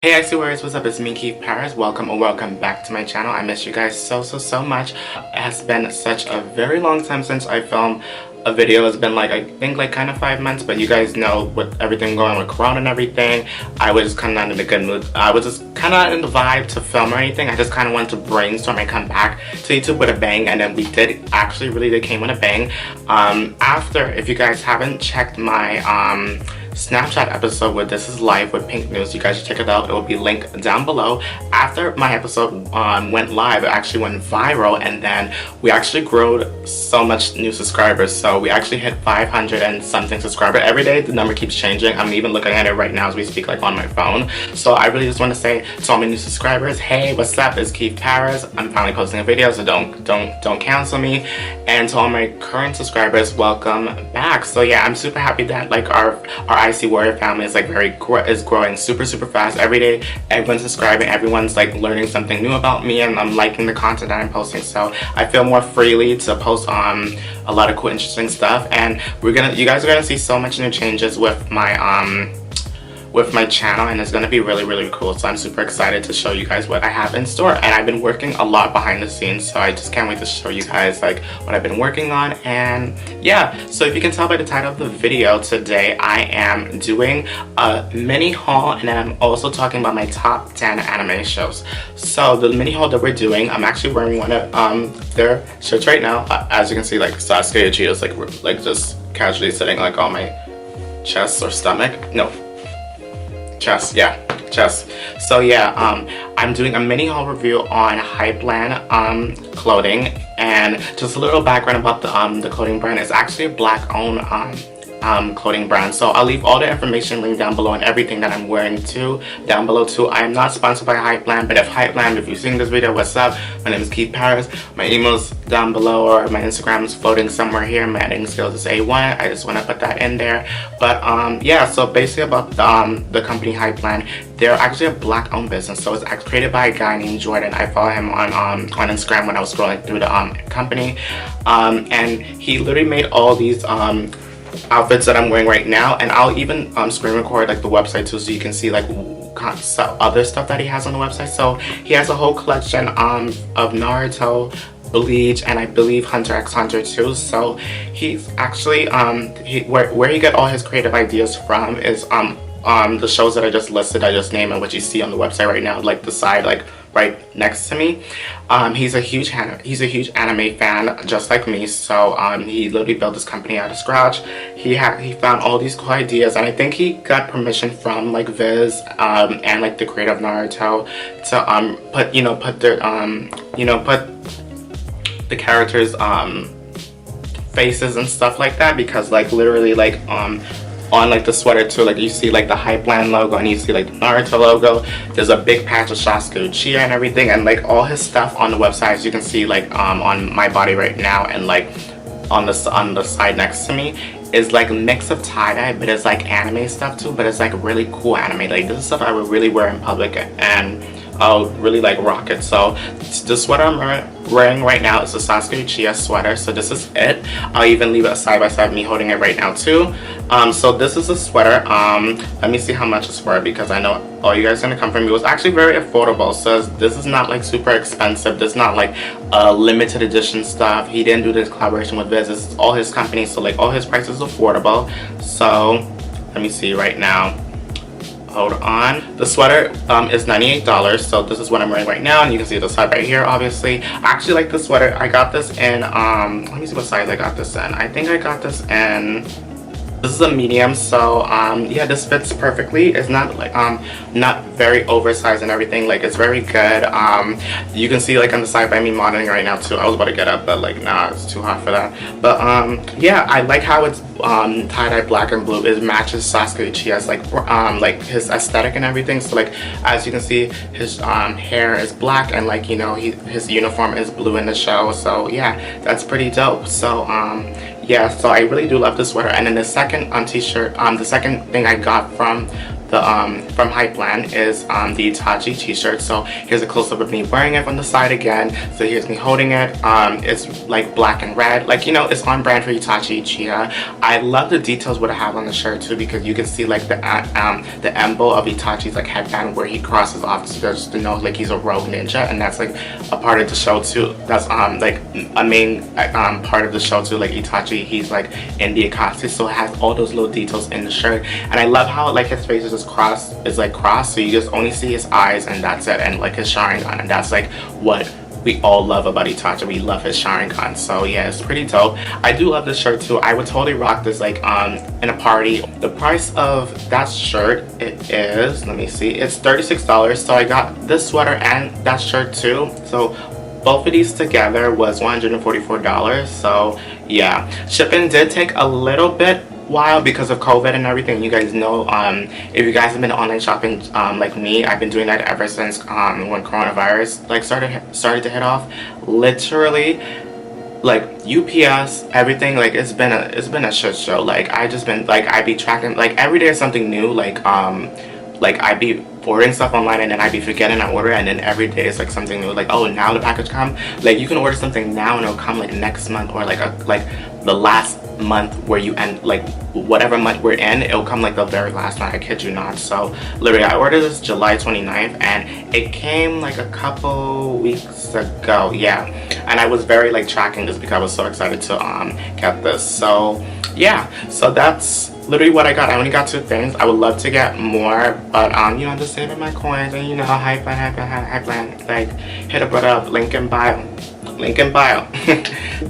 Hey Icy Warriors, what's up? It's me, 𝐀𝐟𝐼𝐥𝐢𝐚. Welcome or welcome back to my channel. I miss you guys so much. It has been such a very long time since I filmed a video. It's been like, I think like kind of 5 months, but you guys know with everything going with Corona and everything, I was kind of not in a good mood. I was just kind of not in the vibe to film or anything. I just kind of wanted to brainstorm and come back to YouTube with a bang, and then we did actually really came with a bang. After, if you guys haven't checked my Snapchat episode with This Is Live with Pink News, you guys should check it out. It will be linked down below. After my episode went live, it actually went viral, and then we actually grew so much new subscribers. So we actually hit 500 and something subscribers. Every day the number keeps changing. I'm even looking at it right now as we speak, like on my phone. So I really just want to say to all my new subscribers, hey, what's up? It's 𝐀𝐟𝐼𝐥𝐢𝐴. I'm finally posting a video, so don't cancel me. And to all my current subscribers, welcome back. So yeah, I'm super happy that like our Icy Warrior family is like is growing super fast. Every day everyone's subscribing, everyone's like learning something new about me, and I'm liking the content that I'm posting, so I feel more freely to post on a lot of cool interesting stuff. And you guys are gonna see so much new changes with my channel, and it's gonna be really cool. So I'm super excited to show you guys what I have in store, and I've been working a lot behind the scenes, so I just can't wait to show you guys like what I've been working on. And yeah, so if you can tell by the title of the video, today I am doing a mini haul, and then I'm also talking about my top 10 anime shows. So the mini haul that we're doing, I'm actually wearing one of their shirts right now. As you can see, like 𝐀𝐟𝐼𝐥𝐢𝐴 is like just casually sitting like on my chest or stomach. No, chest, yeah, chest. So yeah, I'm doing a mini haul review on Hypland clothing, and just a little background about the clothing brand. It's actually a black owned clothing brand. So I'll leave all the information linked down below, and everything that I'm wearing too down below too. I am not sponsored by Hypland, but if you're seeing this video, what's up? My name is 𝐀𝐟𝐼𝐥𝐢𝐴. My email's down below, or my Instagram is floating somewhere here. My editing skills is A1. I just want to put that in there. But yeah, so basically about the company Hypland, they're actually a black owned business. So it's created by a guy named Jordan. I follow him on Instagram when I was scrolling through the company, and he literally made all these outfits that I'm wearing right now, and I'll even screen record like the website too, so you can see like other stuff that he has on the website. So he has a whole collection of Naruto, Bleach, and I believe Hunter x Hunter too. So he's actually where he got all his creative ideas from is the shows that I just listed, I just named, and what you see on the website right now, like the side, like right next to me. He's a huge anime fan, just like me. So he literally built this company out of scratch. He found all these cool ideas, and I think he got permission from like Viz and like the creator of Naruto to put the characters faces and stuff like that, because like literally like on like the sweater too, like you see like the Hypland logo, and you see like the Naruto logo. There's a big patch of 𝐀𝐟𝐼𝐥𝐢𝐴 and everything, and like all his stuff on the website, as you can see like on my body right now, and like on the side next to me is like a mix of tie-dye, but it's like anime stuff too, but it's like really cool anime. Like this is stuff I would really wear in public, and I'll really like rock it. So the sweater I'm wearing right now is a 𝐀𝐟𝐼𝐥𝐢𝐴 sweater. So this is it. I'll even leave it side by side, me holding it right now too. So this is a sweater. Let me see how much it's worth, because I know all you guys are gonna come from me. It was actually very affordable. So this is not like super expensive. This is not like limited edition stuff. He didn't do this collaboration with Viz. This is all his company, so like all his prices affordable. So let me see right now. Hold on. The sweater is $98, so this is what I'm wearing right now, and you can see the side right here. Obviously, I actually like this sweater. I got this in let me see what size I got this in. I think I got this in, this is a medium. So yeah, this fits perfectly. It's not like not very oversized and everything. Like it's very good. You can see like on the side by me modeling right now too. I was about to get up, but like nah, it's too hot for that. But yeah, I like how it's tie-dye black and blue. It matches 𝐀𝐟𝐼𝐥𝐢𝐴's like his aesthetic and everything. So like as you can see, his hair is black, and like, you know, his uniform is blue in the show. So yeah, that's pretty dope. So yeah, so I really do love this sweater. And then the second t-shirt, the second thing I got from from Hypland is the Itachi t-shirt. So here's a close-up of me wearing it from the side again. So here's me holding it. It's like black and red, like, you know, it's on brand for Itachi Uchiha. I love the details what I have on the shirt too, because you can see like the emblem of Itachi's like headband where he crosses off just to know like he's a rogue ninja, and that's like a part of the show too. That's like a main part of the show too. Like Itachi, he's like in the Akatsuki, so it has all those little details in the shirt. And I love how like his face is just crossed, so you just only see his eyes and that's it, and like his Sharingan, and that's like what we all love about Itachi. We love his Sharingan. So yeah, it's pretty dope. I do love this shirt too. I would totally rock this like in a party. The price of that shirt, it is, let me see, it's $36. So I got this sweater and that shirt too. So both of these together was $144. So yeah, shipping did take a little bit while because of COVID and everything. You guys know, if you guys have been online shopping like me, I've been doing that ever since when coronavirus like started to hit off. Literally, like UPS, everything, like it's been a shit show. Like I just been like, I be tracking like every day is something new. Like I be ordering stuff online and then I be forgetting I order, and then every day is like something new. Like, oh, now the package come. Like you can order something now and it'll come like next month, or like the last month where you end, like whatever month we're in, it'll come like the very last month. I kid you not. So literally I ordered this July 29th and it came like a couple weeks ago. Yeah, and I was very like tracking this because I was so excited to get this. So yeah, so that's literally what I got. I only got 2 things. I would love to get more, but you know, I'm just saving my coins, and you know, Hypland, like hit a brother up, link in bio.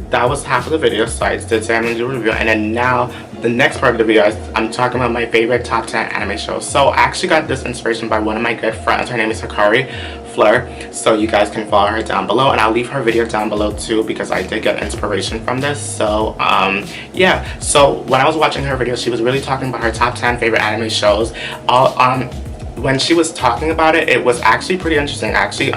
That was half of the video, so I did say I'm gonna do a review, and then now the next part of the video is I'm talking about my favorite top 10 anime shows. So I actually got this inspiration by one of my good friends. Her name is 𝐀𝐟𝐼𝐥𝐢𝐤𝐬, so you guys can follow her down below, and I'll leave her video down below too because I did get inspiration from this. So yeah, so when I was watching her video, she was really talking about her top 10 favorite anime shows. When she was talking about it, it was actually pretty interesting. I actually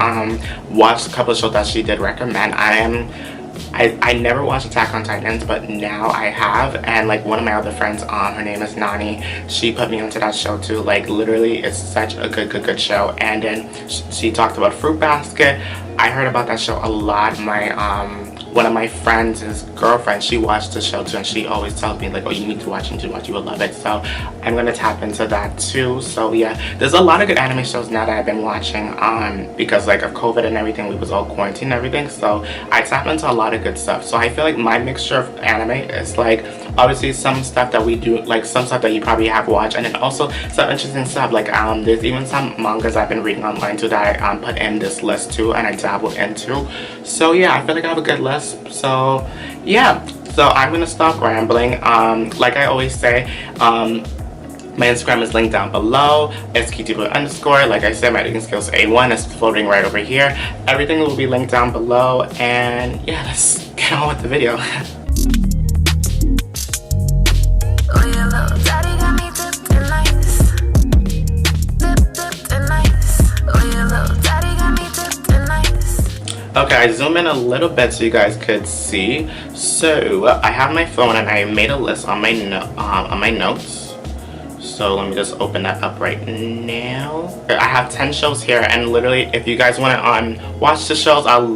watched a couple of shows that she did recommend. I never watched Attack on Titans, but now I have, and like one of my other friends, her name is Nani, she put me onto that show too. Like literally, it's such a good show. And then she talked about Fruit Basket. I heard about that show a lot. My one of my friends, his girlfriend, she watched the show too, and she always tells me like, oh, you need to watch, you will love it. So I'm gonna tap into that too. So yeah, there's a lot of good anime shows now that I've been watching because like of COVID and everything, we was all quarantined and everything, so I tap into a lot of good stuff. So I feel like my mixture of anime is like obviously some stuff that we do, like some stuff that you probably have watched, and then also some interesting stuff like there's even some mangas I've been reading online too that I put in this list too, and I dabbled into. So yeah, I feel like I have a good list. So yeah, so I'm gonna stop rambling. Like I always say, my Instagram is linked down below. It's 𝐀𝐟𝐼𝐥𝐢𝐤𝐬. Like I said, my editing skills A1 is floating right over here. Everything will be linked down below, and yeah, let's get on with the video. Okay, I zoom in a little bit so you guys could see. So I have my phone and I made a list on my notes. So let me just open that up right now. I have 10 shows here, and literally, if you guys want to watch the shows, I'll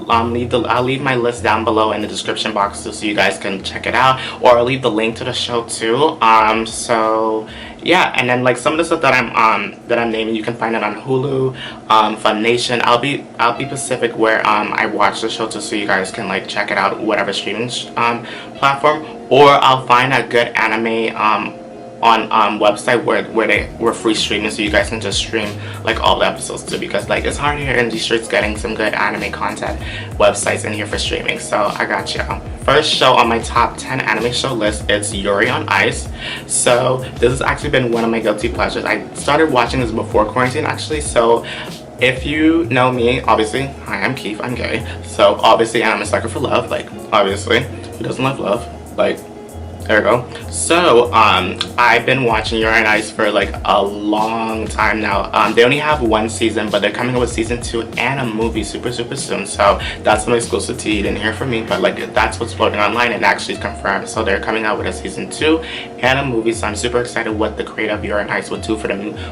leave my list down below in the description box so you guys can check it out, or I'll leave the link to the show too. So yeah, and then like some of the stuff that I'm naming, you can find it on Hulu, Funimation. I'll be specific where I watch the show too, so you guys can like check it out, whatever streaming platform, or I'll find a good anime on website where free streaming, so you guys can just stream like all the episodes too, because like it's hard here in these streets getting some good anime content websites in here for streaming. So I got you. First show on my top 10 anime show list is Yuri on Ice. So this has actually been one of my guilty pleasures. I started watching this before quarantine actually. So if you know me, obviously, hi, I'm Keith, I'm gay. So obviously I'm a sucker for love, like obviously, who doesn't love love? Like There we go. So, I've been watching Yuri on Ice for like a long time now. They only have one season, but they're coming up with season 2 and a movie super soon. So that's an exclusive tea. You didn't hear from me, but like that's what's floating online and actually is confirmed. So they're coming out with a season 2 and a movie. So I'm super excited what the creator of Yuri on Ice will do for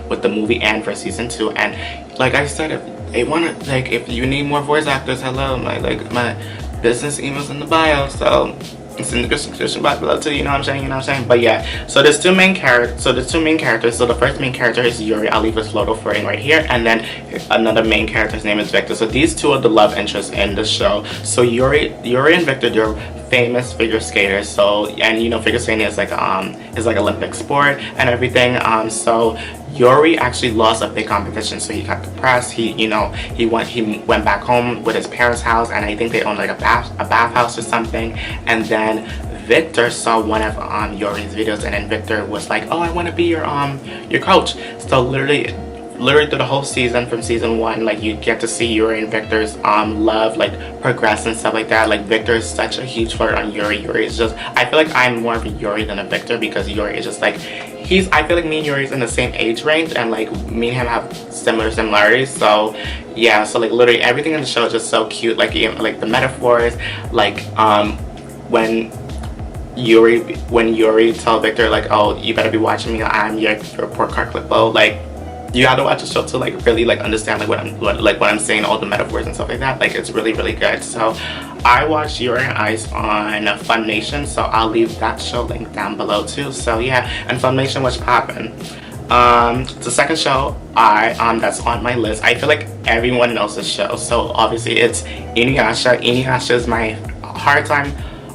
with the movie and for season 2. And like I said, if they wanna, like, if you need more voice actors, hello, my business email's in the bio. So it's in the description box below too, you know what I'm saying? But yeah, so there's two main characters. So the first main character is Yuri. I'll leave his photo floating right here, and then another main character's name is Victor. So these two are the love interests in the show. So Yuri and Victor, they're famous figure skaters. So, and you know, figure skating is like Olympic sport and everything. So Yuri actually lost a big competition, so he got depressed. He went back home with his parents' house, and I think they owned like a bathhouse or something. And then Victor saw one of Yuri's videos, and then Victor was like, "Oh, I want to be your coach." So literally through the whole season, from season 1, like you get to see Yuri and Victor's love like progress and stuff like that. Like Victor is such a huge flirt on Yuri. Yuri is just, I feel like I'm more of a Yuri than a Victor, because Yuri is just like, I feel like me and Yuri's in the same age range, and like me and him have similarities. So yeah, so like literally everything in the show is just so cute. Like even like the metaphors, like when Yuri told Victor like, "Oh, you better be watching me, I'm your report card clippo," like you have to watch the show to like really like understand like what I'm saying, all the metaphors and stuff like that. Like it's really good. So I watched Yuri on Ice on Funimation, so I'll leave that show link down below too. So yeah, and Funimation, what's poppin'? The second show that's on my list, I feel like everyone knows this show. So obviously it's Inuyasha. Inuyasha is my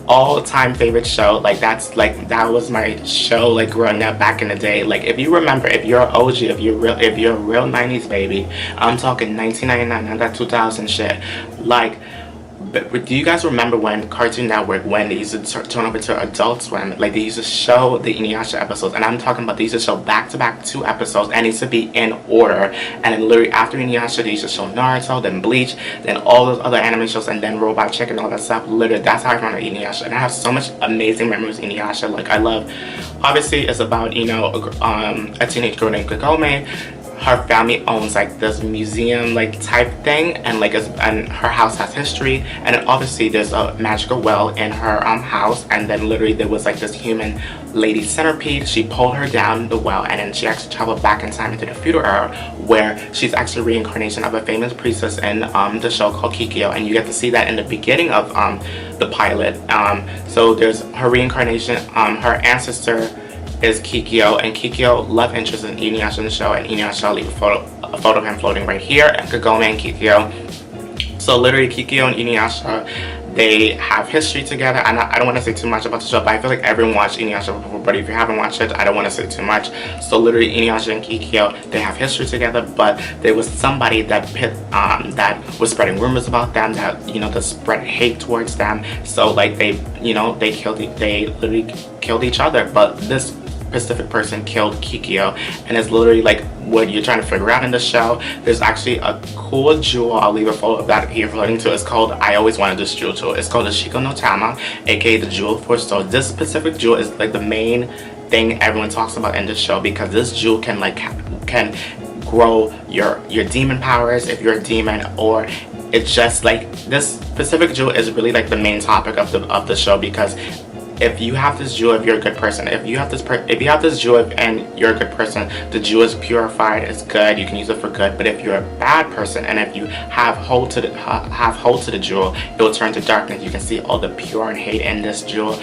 all-time favorite show. Like that was my show like growing up back in the day. Like if you remember, if you're an OG, if you're a real 90s baby, I'm talking 1999 and that 2000 shit. Like, but do you guys remember when Cartoon Network, when they used to turn over to Adult Swim, like they used to show the Inuyasha episodes, and I'm talking about they used to show back-to-back 2 episodes, and it used to be in order. And then literally after Inuyasha, they used to show Naruto, then Bleach, then all those other anime shows, and then Robot Chick and all that stuff. Literally, that's how I found out Inuyasha, and I have so much amazing memories of Inuyasha. Like I love, obviously it's about, you know, a teenage girl named Kagome. Her family owns like this museum like type thing, and like and her house has history, and then obviously there's a magical well in her house, and then literally there was like this human lady centipede. She pulled her down the well, and then she actually traveled back in time into the feudal era, where she's actually a reincarnation of a famous priestess in the show called 𝐀𝐿, and you get to see that in the beginning of the pilot. So there's her reincarnation. Her ancestor is 𝐀𝐿, and 𝐀𝐿 love interest in Inuyasha in the show, and Inuyasha, I'll leave a photo of him floating right here, and Kagome and 𝐀𝐿. So literally 𝐀𝐿 and Inuyasha, they have history together. And I don't want to say too much about the show, but I feel like everyone watched Inuyasha before, but if you haven't watched it, I don't want to say too much. So literally Inuyasha and 𝐀𝐿, they have history together, but there was somebody that was spreading rumors about them, that, you know, that spread hate towards them. So like they literally killed each other, but this specific person killed 𝐀𝐿, and it's literally like what you're trying to figure out in the show. There's actually a cool jewel, I'll leave a photo of that here floating too. It's called, I always wanted this jewel too, it's called the Shiko no Tama, aka the Jewel of Force. So this specific jewel is like the main thing everyone talks about in this show, because this jewel can grow your demon powers if you're a demon, or it's just like, this specific jewel is really like the main topic of the show, because if you have this jewel, if you're a good person, if you have this jewel and you're a good person, the jewel is purified, it's good, you can use it for good. But if you're a bad person, and if you have hold to the jewel, it will turn to darkness. You can see all the pure and hate in this jewel.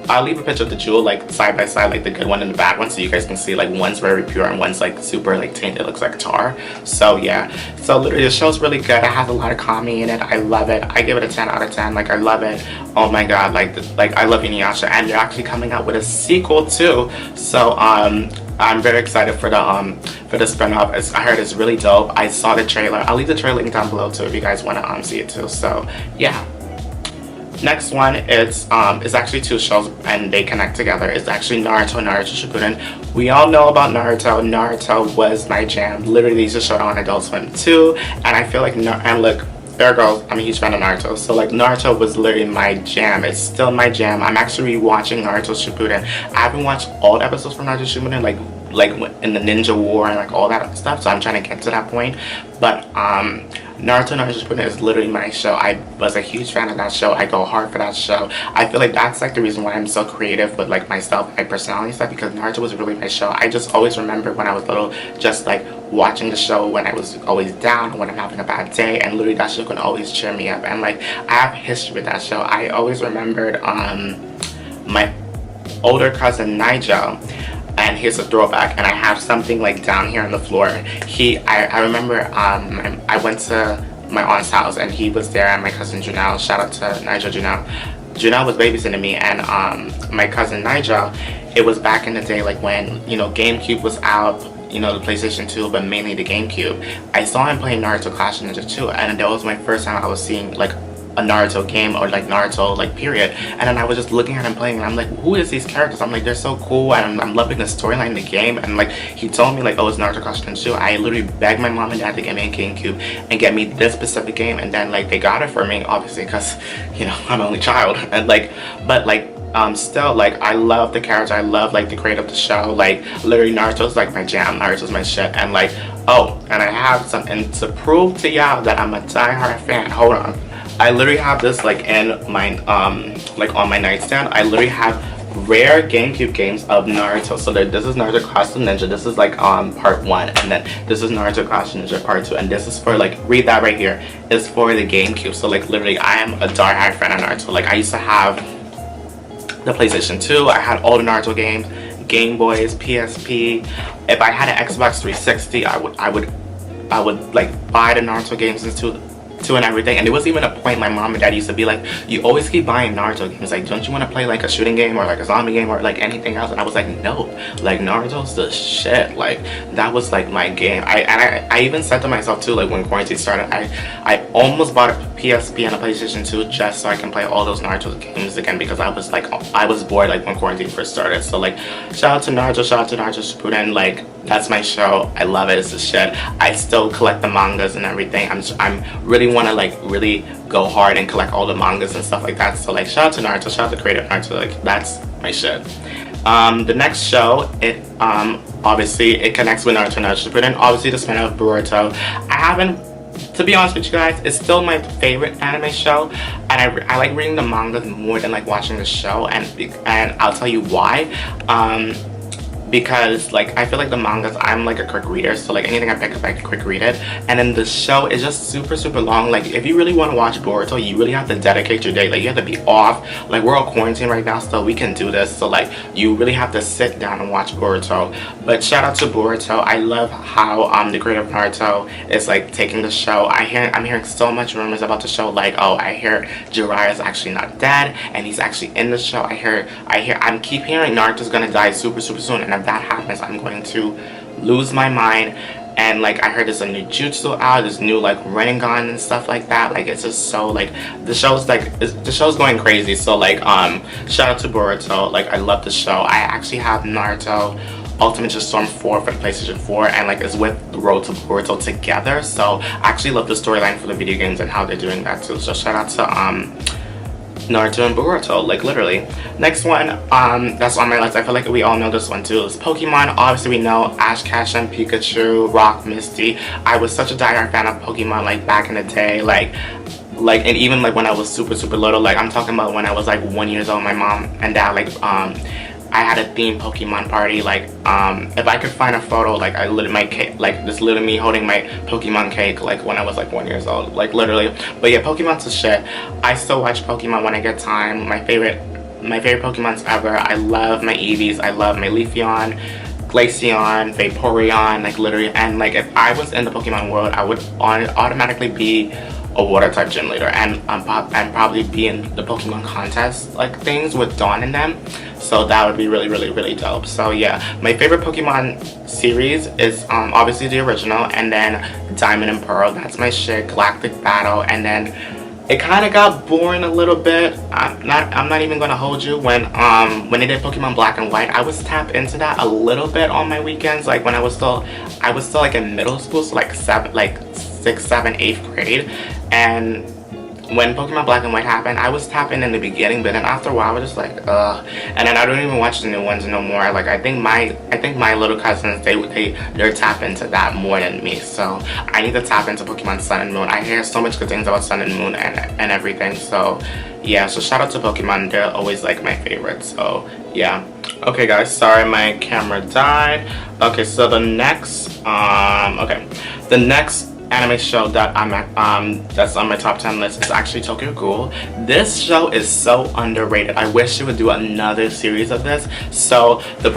I'll leave a picture of the jewel like side by side, like the good one and the bad one, so you guys can see like one's very pure and one's like super like tainted, looks like tar. So yeah, so literally the show's really good. It has a lot of comedy in it. I love it. I give it a 10 out of 10. Like I love it. Oh my god, like I love Inuyasha, and they're actually coming out with a sequel too. So I'm very excited for the spin-off. I heard it's really dope. I saw the trailer. I'll leave the trailer link down below too if you guys want to see it too. So yeah. Next one is actually 2 shows, and they connect together. It's actually Naruto Shippuden. We all know about Naruto. Naruto was my jam. Literally, they just showed on Adult Swim too, and I feel like, and look, fair girls, I'm a huge fan of Naruto. So like Naruto was literally my jam. It's still my jam. I'm actually rewatching Naruto Shippuden. I haven't watched all the episodes from Naruto Shippuden, like in the Ninja War and like all that stuff. So I'm trying to get to that point. But Naruto Shippuden is literally my show. I was a huge fan of that show. I go hard for that show. I feel like that's like the reason why I'm so creative with like myself, my personality stuff, because Naruto was really my show. I just always remember when I was little, just like watching the show when I was always down, when I'm having a bad day, and literally that show can always cheer me up. And like I have history with that show. I always remembered my older cousin Nigel, and here's a throwback, and I have something like down here on the floor. I remember I went to my aunt's house and he was there, and my cousin Janelle, shout out to Nigel Janelle. Janelle was babysitting me, and my cousin Nigel, it was back in the day like when, you know, GameCube was out, you know, the PlayStation 2, but mainly the GameCube. I saw him playing Naruto Clash of Ninja 2, and that was my first time I was seeing like a Naruto game, or like Naruto like period. And then I was just looking at him playing, and I'm like, who is these characters? I'm like, they're so cool, and I'm loving the storyline in the game. And like he told me like, oh, it's Naruto Clash of Ninja 2. I literally begged my mom and dad to get me a GameCube and get me this specific game, and then like they got it for me, obviously, because, you know, I'm an only child. And like, but like still, like, I love the character, I love like the creator of the show. Like literally Naruto's like my jam, Naruto's my shit. And like, oh, and I have something to prove to y'all that I'm a diehard fan. Hold on, I literally have this like in my like on my nightstand. I literally have rare GameCube games of Naruto. So this is Naruto Clash of Ninja, this is like part 1, and then this is Naruto Clash of Ninja part 2, and this is for like, read that right here, is for the GameCube. So like literally I am a diehard fan of Naruto. Like I used to have the PlayStation 2, I had all the Naruto games, Game Boys, PSP. If I had an Xbox 360, I would like buy the Naruto games and everything. And there was even a point my mom and dad used to be like, you always keep buying Naruto games, like don't you want to play like a shooting game or like a zombie game or like anything else? And I was like, no, like Naruto's the shit. Like that was like my game. I even said to myself too, like when quarantine started, I almost bought a PSP and a PlayStation 2 just so I can play all those Naruto games again, because I was bored like when quarantine first started. So like shout out to Naruto, shout out to Naruto Shippuden. Like that's my show, I love it, it's the shit. I still collect the mangas and everything. I'm really want to like really go hard and collect all the mangas and stuff like that. So like shout out to Naruto, shout out to creator Naruto, like that's my shit. The next show, it obviously it connects with Naruto Shippuden, obviously the spin-off Boruto. I haven't, to be honest with you guys, it's still my favorite anime show, and I like reading the mangas more than like watching the show, and I'll tell you why. Because like I feel like the mangas, I'm like a quick reader, so like anything I pick up I can quick read it. And then the show is just super long. Like if you really want to watch Boruto, you really have to dedicate your day. Like you have to be off, like we're all quarantined right now, so we can do this. So like you really have to sit down and watch Boruto. But shout out to Boruto. I love how the creator of Naruto is like taking the show. I'm hearing so much rumors about the show, like, oh, I hear Jiraiya is actually not dead and he's actually in the show. I keep hearing Naruto's gonna die super soon, and if that happens, I'm going to lose my mind. And like I heard there's a new jutsu out, there's new like Rinnegan and stuff like that. Like it's just so like the show's going crazy. So like shout out to Boruto. Like I love the show. I actually have Naruto Ultimate Storm 4 for the PlayStation 4, and like it's with the Road to Boruto together. So I actually love the storyline for the video games and how they're doing that too. So shout out to Naruto and Boruto, like literally. Next one that's on my list, I feel like we all know this one too, is Pokemon. Obviously we know Ash Ketchum, Pikachu, Rock, Misty. I was such a diehard fan of Pokemon like back in the day, like and even like when I was super little. Like I'm talking about when I was like 1 year old, my mom and dad like I had a themed Pokemon party. Like if I could find a photo, like I literally, my cake, like this literally me holding my Pokemon cake, like when I was like 1 year old, like literally. But yeah, Pokemon's a shit. I still watch Pokemon when I get time. My favorite Pokemons ever. I love my Eevees, I love my Leafeon, Glaceon, Vaporeon, like literally. And like if I was in the Pokemon world, I would automatically be a water type gym leader, and probably be in the Pokemon contest like things with Dawn in them. So that would be really dope. So yeah, my favorite Pokemon series is obviously the original, and then Diamond and Pearl. That's my shit. Galactic Battle, and then it kind of got boring a little bit. I'm not even gonna hold you. When they did Pokemon Black and White, I was tapped into that a little bit on my weekends. Like when I was still like in middle school, so like 6th, 7th, 8th grade, and when Pokemon Black and White happened, I was tapping in the beginning, but then after a while I was just like, ugh. And then I don't even watch the new ones no more. Like I think my little cousins, they're tapping into that more than me. So I need to tap into Pokemon Sun and Moon. I hear so much good things about Sun and Moon and everything. So yeah, so shout out to Pokemon. They're always like my favorites. So yeah. Okay guys, sorry my camera died. Okay, so the next the next anime show that I'm at, that's on my top 10 list is actually Tokyo Ghoul. This show is so underrated. I wish they would do another series of this. So the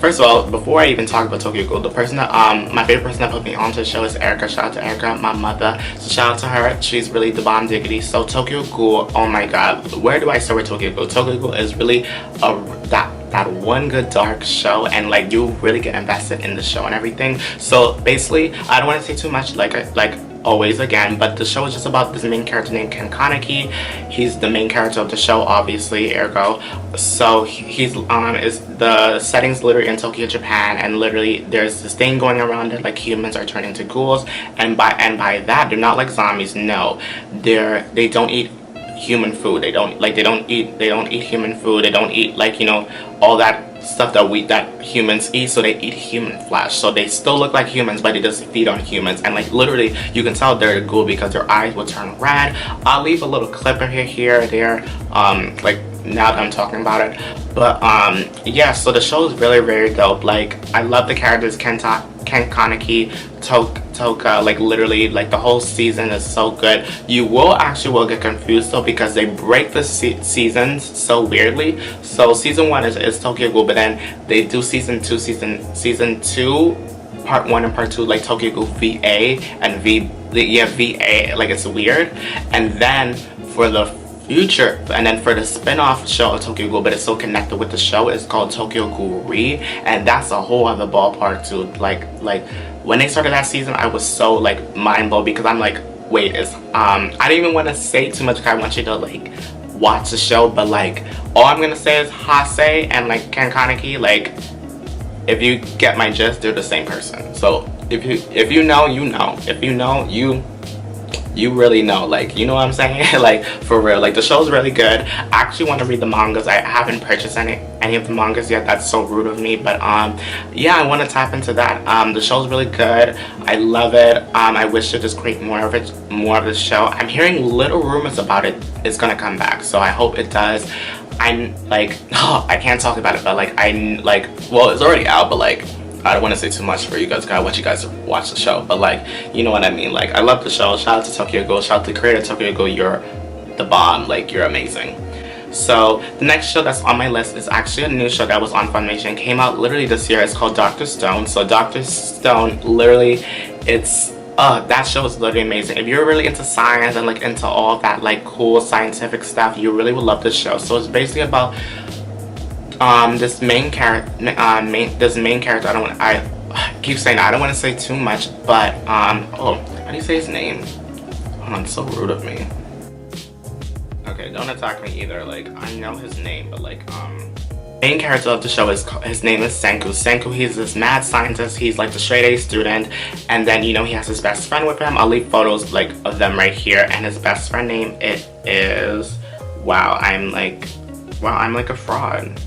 first of all, before I even talk about Tokyo Ghoul, the person that my favorite person that put me onto the show is Erica. Shout out to Erica, my mother. So shout out to her. She's really the bomb diggity. So Tokyo Ghoul, oh my god, where do I start with Tokyo Ghoul? Tokyo Ghoul is really that one good dark show, and like you really get invested in the show and everything. So basically, I don't want to say too much, like always again, but the show is just about this main character named Ken Kaneki. He's the main character of the show, obviously, ergo. So he's is the setting's literally in Tokyo, Japan, and literally there's this thing going around that like humans are turning to ghouls, and by that they're not like zombies. No, they don't eat human food. They don't eat human food. They don't eat, like, you know, all that stuff that humans eat. So they eat human flesh. So they still look like humans, but they just feed on humans. And like literally you can tell they're a ghoul because their eyes will turn red. I'll leave a little clip in here there like now that I'm talking about it. But yeah, so the show is really very dope. Like I love the characters, Ken Kaneki, Toka, like literally like the whole season is so good. You will get confused though, because they break the seasons so weirdly. So season 1 is Tokyo Ghoul, but then they do season 2 part 1 and part 2 like Tokyo Ghoul VA and VA, like it's weird. And then for the future, and then for the spin-off show of Tokyo Ghoul, but it's so connected with the show, it's called Tokyo Ghoul Re, and that's a whole other ballpark too. Like when they started that season, I was so like mind blown, because I'm like, wait, is I don't even want to say too much because I want you to like watch the show, but like all I'm gonna say is Hase and like Ken Kaneki, like if you get my gist, they're the same person. So if you know, you know. If you know, you really know, like, you know what I'm saying? Like for real, like the show's really good. I actually want to read the mangas. I haven't purchased any of the mangas yet. That's so rude of me, but yeah, I want to tap into that. The show's really good. I love it. I wish to just create more of the show. I'm hearing little rumors about it. It's gonna come back, so I hope it does. I'm like, oh, I can't talk about it, but like well, it's already out, but like I don't want to say too much for you guys. I want you guys to watch the show, but like, you know what I mean. Like I love the show. Shout out to Tokyo Ghoul. Shout out to the creator of Tokyo Ghoul. You're the bomb. Like you're amazing. So the next show that's on my list is actually a new show that was on Funimation. Came out literally this year. It's called Dr. Stone. So Dr. Stone, literally, it's that show is literally amazing. If you're really into science and like into all that like cool scientific stuff, you really will love this show. So it's basically about this main character. I keep saying I don't want to say too much, but oh, how do you say his name? Hold on, it's so rude of me. Okay, don't attack me either. Like I know his name, but like main character of the show his name is Senku. Senku, he's this mad scientist. He's like the straight A student, and then you know he has his best friend with him. I'll leave photos like of them right here, and his best friend name is I'm like a fraud.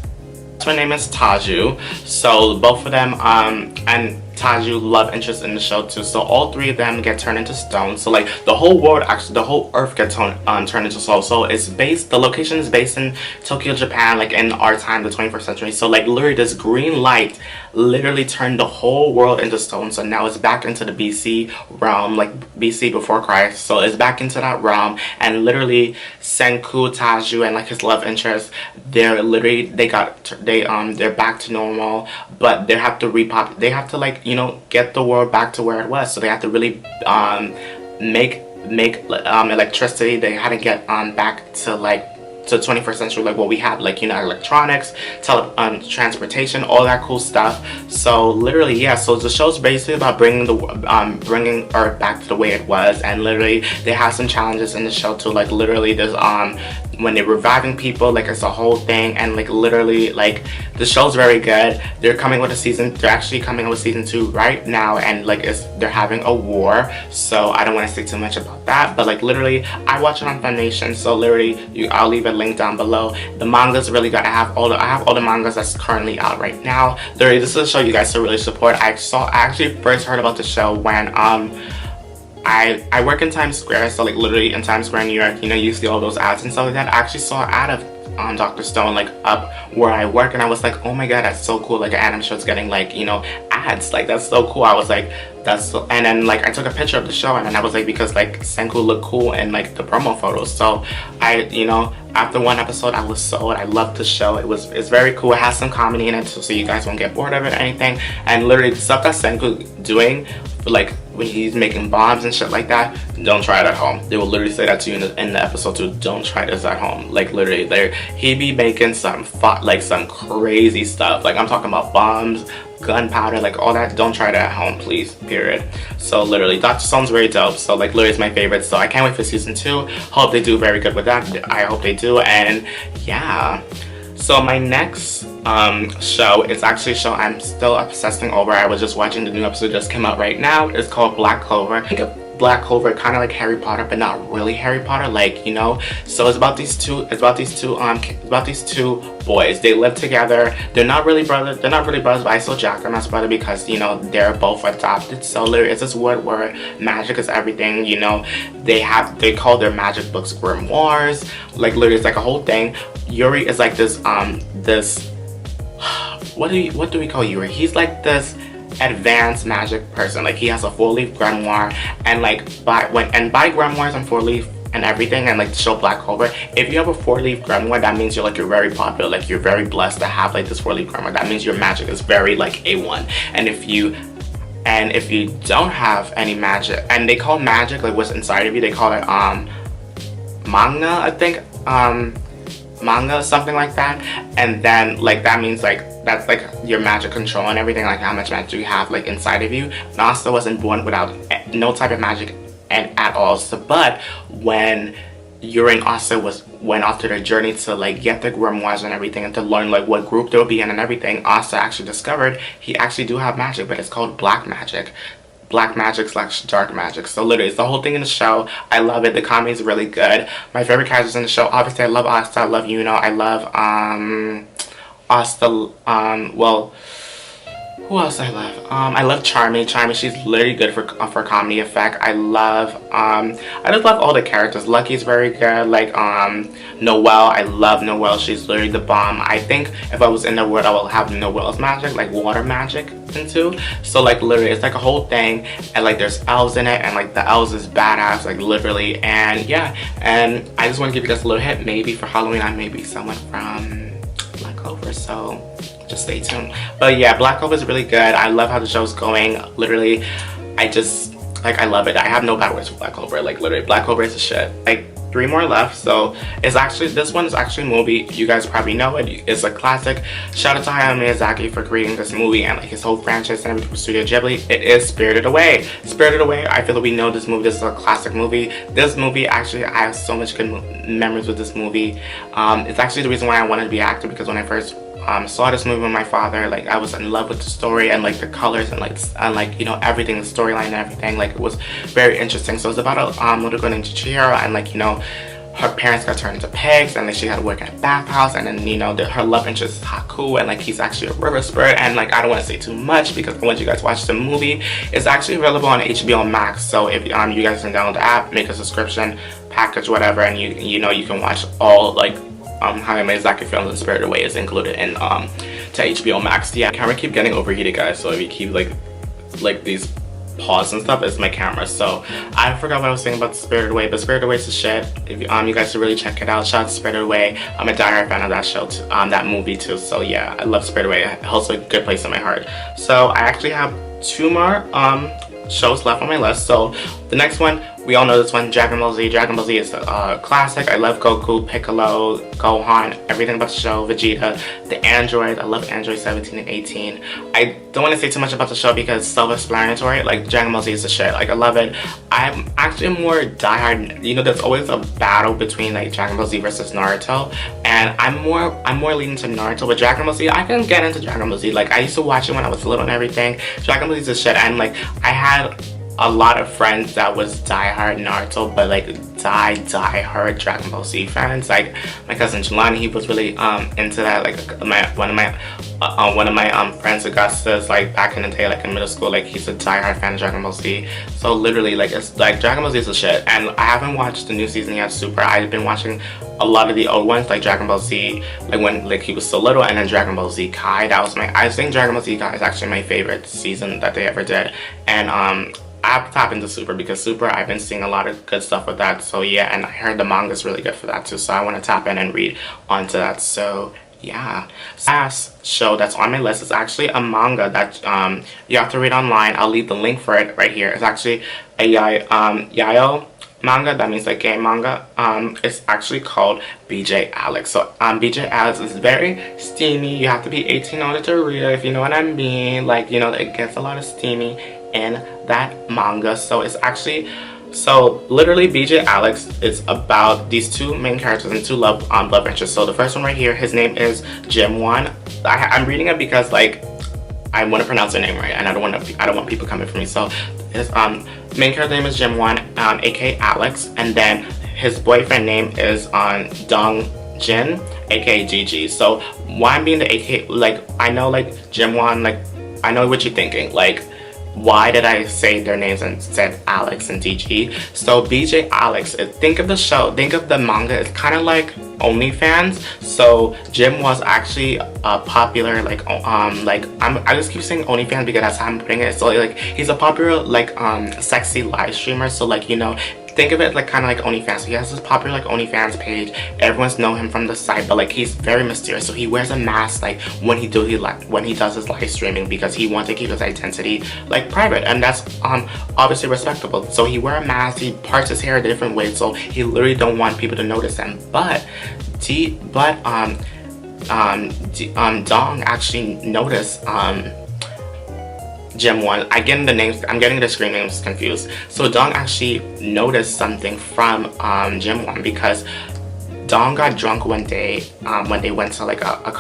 Her name is Taju. So both of them and Taju love interest in the show too. So all three of them get turned into stone. So like the whole world, actually the whole earth gets turned into stone. So it's the location is based in Tokyo, Japan, like in our time, the 21st century. So like literally this green light literally turned the whole world into stone. So now it's back into the BC realm, like BC before Christ. So it's back into that realm, and literally Senku, Taju, and like his love interest, they're back to normal, but they have to like, you know, get the world back to where it was. So they have to really make electricity. They had to get back to like to 21st century, like what we have, like, you know, electronics, transportation, all that cool stuff. So literally, yeah, so the show's basically about bringing Earth back to the way it was, and literally they have some challenges in the show too. Like literally there's when they're reviving people, like it's a whole thing, and like literally like the show's very good. They're coming with a season, they're actually coming with season 2 right now, and like they're having a war, so I don't want to say too much about that, but like literally I watch it on Funimation, so literally I'll leave a link down below. The manga's really good. I have all the mangas that's currently out right now. Literally, this is a show you guys should really support. I actually first heard about the show when I work in Times Square, so like literally in Times Square, New York, you know, you see all those ads and stuff like that. I actually saw an ad of Dr. Stone like up where I work, and I was like, oh my god, that's so cool, like an anime show's getting like, you know, ads, like that's so cool. I was like, that's so, and then like I took a picture of the show, and then I was like, because like Senku looked cool in like the promo photos, so I, you know, after one episode I was sold. I loved the show. It's very cool. It has some comedy in it, so you guys won't get bored of it or anything. And literally the stuff that Senku doing, like when he's making bombs and shit like that, don't try it at home. They will literally say that to you in the episode too. Don't try this at home. Like literally, he be making some crazy stuff. Like I'm talking about bombs, gunpowder, like all that. Don't try that at home, please. Period. So literally, Dr. Stone's very dope. So like literally, it's my favorite. So I can't wait for season 2. Hope they do very good with that. I hope they do. And yeah. So my next show is actually a show I'm still obsessing over. I was just watching the new episode, just came out right now. It's called Black Clover. I think of Black Clover kind of like Harry Potter, but not really Harry Potter, like, you know. So it's about these two boys. They live together. They're not really brothers, but I still jack them as brother because, you know, they're both adopted. So literally, it's this world where magic is everything, you know. They call their magic books grimoires. Like literally, it's like a whole thing. Yuri is like this what do we call Yuri? He's like this advanced magic person. Like he has a 4-leaf grimoire, and like by grimoires and 4-leaf and everything, and like the show Black Clover, if you have a 4-leaf grimoire, that means you're very popular, like you're very blessed to have like this 4-leaf grimoire. That means your magic is very like A1. And if you don't have any magic, and they call magic like what's inside of you, they call it manga, I think, manga, something like that. And then like that means like that's like your magic control and everything, like how much magic you have like inside of you. Nasta wasn't born without no type of magic at all. So but when Yuri and Asa went off to their journey to like get the grimoires and everything, and to learn like what group they'll be in and everything, Asa actually discovered he actually do have magic, but it's called black magic / dark magic. So literally, it's the whole thing in the show. I love it. The comedy is really good. My favorite characters in the show, obviously I love Asta, I love Yuno, I love Asta, well, who else I love? I love Charmy. She's literally good for comedy effect. I just love all the characters. Lucky's very good. Like Noelle, I love Noelle. She's literally the bomb. I think if I was in the world, I will have Noelle's magic, like water magic into. So like literally, it's like a whole thing, and like there's elves in it, and like the elves is badass, like literally. And yeah, and I just want to give you guys a little hint. Maybe for Halloween, I may be someone from Black Clover, so just stay tuned. But yeah, Black Clover is really good. I love how the show's going. Literally, I love it. I have no bad words for Black Clover. Like literally, Black Clover is the shit. Like 3 more left, so this one is actually a movie. You guys probably know it. It's a classic. Shout out to Hayao Miyazaki for creating this movie and like his whole franchise and everything for Studio Ghibli. It is Spirited Away. Spirited Away, I feel that we know this movie. This is a classic movie. This movie, actually, I have so much good memories with this movie. It's actually the reason why I wanted to be an actor, because when I first saw this movie with my father, like I was in love with the story and like the colors and like you know, everything, the storyline and everything. Like it was very interesting. So it's about a little girl named 𝐀𝐟𝐼𝐥𝐢𝐿, and like, you know, her parents got turned into pigs, and like she had to work in a bathhouse, and then, you know, her love interest is Haku, and like he's actually a river spirit. And like I don't want to say too much because I want you guys to watch the movie. It's actually available on HBO Max, so if you guys can download the app, make a subscription package, whatever, and you know, you can watch all like Hayao Miyazaki films, and Spirited Away is included in to HBO Max. Yeah, camera keep getting overheated, guys, so if you keep like these pause and stuff, it's my camera. So I forgot what I was saying about Spirited Away, but Spirited Away is the shit. If you guys should really check it out. Shout out to Spirited Away. I'm a diehard fan of that show too, that movie too. So yeah, I love Spirited Away. It holds a good place in my heart. So I actually have 2 more shows left on my list. So The next one, we all know this one, Dragon Ball Z. Dragon Ball Z is a classic. I love Goku, Piccolo, Gohan, everything about the show, Vegeta, the android. I love Android 17 and 18. I don't want to say too much about the show because it's self-explanatory. Like, Dragon Ball Z is the shit. Like, I love it. I'm actually more diehard. You know, there's always a battle between like Dragon Ball Z versus Naruto, and I'm more leaning to Naruto. But Dragon Ball Z, I can get into Dragon Ball Z. Like, I used to watch it when I was little and everything. Dragon Ball Z is the shit, and like I had a lot of friends that was diehard Naruto, but like diehard Dragon Ball Z fans. Like my cousin Jelani, he was really into that. Like one of my friends Augustus, like back in the day, like in middle school, like he's a diehard fan of Dragon Ball Z. So literally, like it's like Dragon Ball Z is the shit. And I haven't watched the new season yet, Super. I've been watching a lot of the old ones, like Dragon Ball Z, like when like he was so little, and then Dragon Ball Z Kai. That was I think Dragon Ball Z Kai is actually my favorite season that they ever did. And I have to tap into Super because Super, I've been seeing a lot of good stuff with that. So yeah, and I heard the manga is really good for that too. So I want to tap in and read onto that. So yeah, last show that's on my list is actually a manga that you have to read online. I'll leave the link for it right here. It's actually a yaoi manga. That means like gay manga. It's actually called 𝐀𝐿𝐥𝐢𝐥𝐢𝐸. So 𝐀𝐿𝐥𝐢𝐥𝐢𝐸 is very steamy. You have to be 18 in order to read it, if you know what I mean. Like, you know, it gets a lot of steamy in that manga. So it's actually, so literally 𝐀𝐿𝐥𝐢𝐥𝐢𝐸 is about these two main characters and two love interests. So the first one right here, his name is 𝐺HIMWON. I'm reading it because like I want to pronounce their name right, and I don't want people coming for me. So his main character name is 𝐺HIMWON, aka Alex, and then his boyfriend name is Dongjin, aka GG. So why I'm being the aka, like I know like 𝐺HIMWON, like I know what you're thinking, like why did I say their names and said Alex and DG? So 𝐀𝐿𝐥𝐢𝐸𝐥, think of the show, think of the manga, it's kind of like OnlyFans. So Jim was actually popular, like I just keep saying OnlyFans because that's how I'm putting it. So like he's a popular like sexy live streamer. So like, you know, think of it like kind of like OnlyFans. So he has this popular like OnlyFans page. Everyone's know him from the site, but like he's very mysterious. So he wears a mask like when he does his live streaming because he wants to keep his identity like private, and that's obviously respectable. So he wear a mask. He parts his hair a different way. So he literally don't want people to notice him. But Dong actually noticed 𝐺HIMWON. I'm getting the screen names confused. So Dong actually noticed something from 𝐺HIMWON because Dong got drunk one day when they went to like a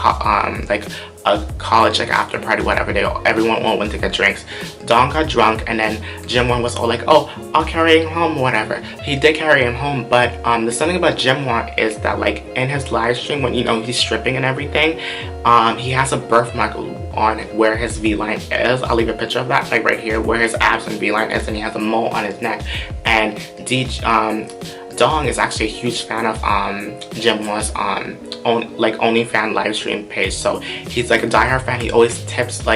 college like after party, whatever. Everyone went to get drinks. Dong got drunk, and then 𝐺HIMWON was all like, "Oh, I'll carry him home," whatever. He did carry him home, but there's something about 𝐺HIMWON is that like in his live stream when, you know, he's stripping and everything, he has a birthmark on where his V-line is. I'll leave a picture of that, like right here, where his abs and V-line is, and he has a mole on his neck. And Dong is actually a huge fan of 𝐺HIMWON's OnlyFans live stream page. So he's like a diehard fan. He always tips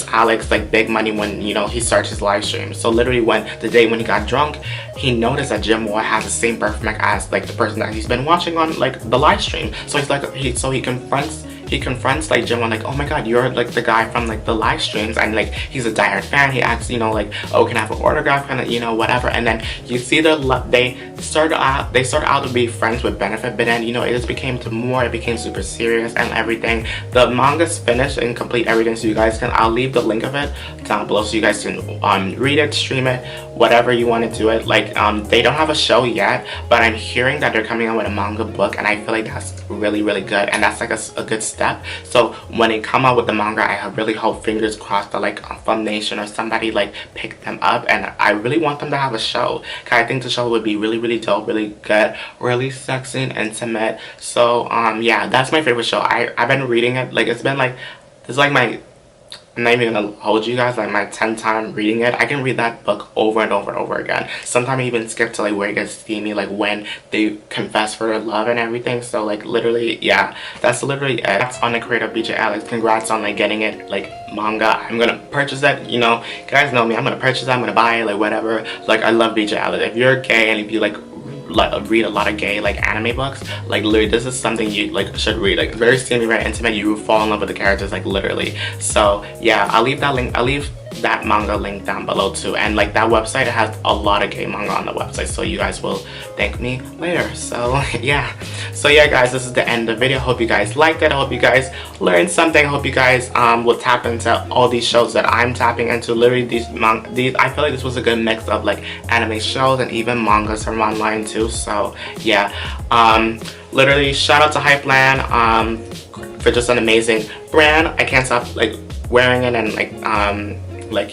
Alex like big money when, you know, he starts his live stream. So literally the day when he got drunk, he noticed that 𝐺HIMWON has the same birthmark as like the person that he's been watching on like the live stream. So he's like he confronts like 𝐺HIMWON like, "Oh my god, you're like the guy from like the live streams," and like he's a diehard fan. He asks, you know, like, "Oh, can I have an autograph?" and you know, whatever. And then you see they started out to be friends with benefit, but then, you know, it just became it became super serious and everything. The manga's finished and complete everything, so you guys can, I'll leave the link of it down below so you guys can read it, stream it, whatever you want to do it. Like they don't have a show yet, but I'm hearing that they're coming out with a manga book, and I feel like that's really good, and that's like a good step. So when they come out with the manga, I really hope, fingers crossed, that like Funimation or somebody like pick them up, and I really want them to have a show, because I think the show would be really dope, really good, really sexy and intimate. So yeah, that's my favorite show. I've been reading it, like it's been like, it's like my, I'm not even gonna hold you guys, like my 10th time reading it. I can read that book over and over again. Sometimes I even skip to like where it gets steamy, like when they confess for their love and everything. So like literally, yeah, that's literally it. That's on the creator of 𝐀𝐿𝐥𝐢𝐸𝐥. Congrats on like getting it like manga. I'm gonna purchase it, you know, you guys know me, I'm gonna purchase it, I'm gonna buy it, like whatever. Like I love 𝐀𝐿𝐥𝐢𝐸𝐥. If you're gay and if you like read a lot of gay like anime books, like literally this is something you like should read. Like very steamy, very intimate, you fall in love with the characters, like literally. So yeah, I'll leave that link, I'll leave that manga link down below too. And like that website, it has a lot of gay manga on the website, so you guys will thank me later. So yeah, guys, this is the end of the video. Hope you guys liked it. I hope you guys learned something. I hope you guys will tap into all these shows that I'm tapping into. Literally these I feel like this was a good mix of like anime shows and even mangas from online too. So yeah, literally shout out to Hypland for just an amazing brand. I can't stop like wearing it, and like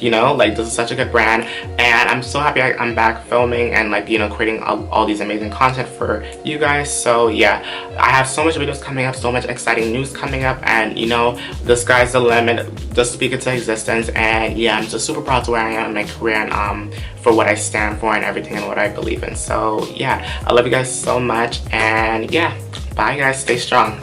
you know, like this is such a good brand, and I'm so happy I'm back filming and like, you know, creating all these amazing content for you guys. So yeah, I have so much videos coming up, so much exciting news coming up, and you know, the sky's the limit. Just speak into existence. And yeah, I'm just super proud to where I am in my career, and for what I stand for and everything and what I believe in. So yeah, I love you guys so much, and yeah, bye guys, stay strong.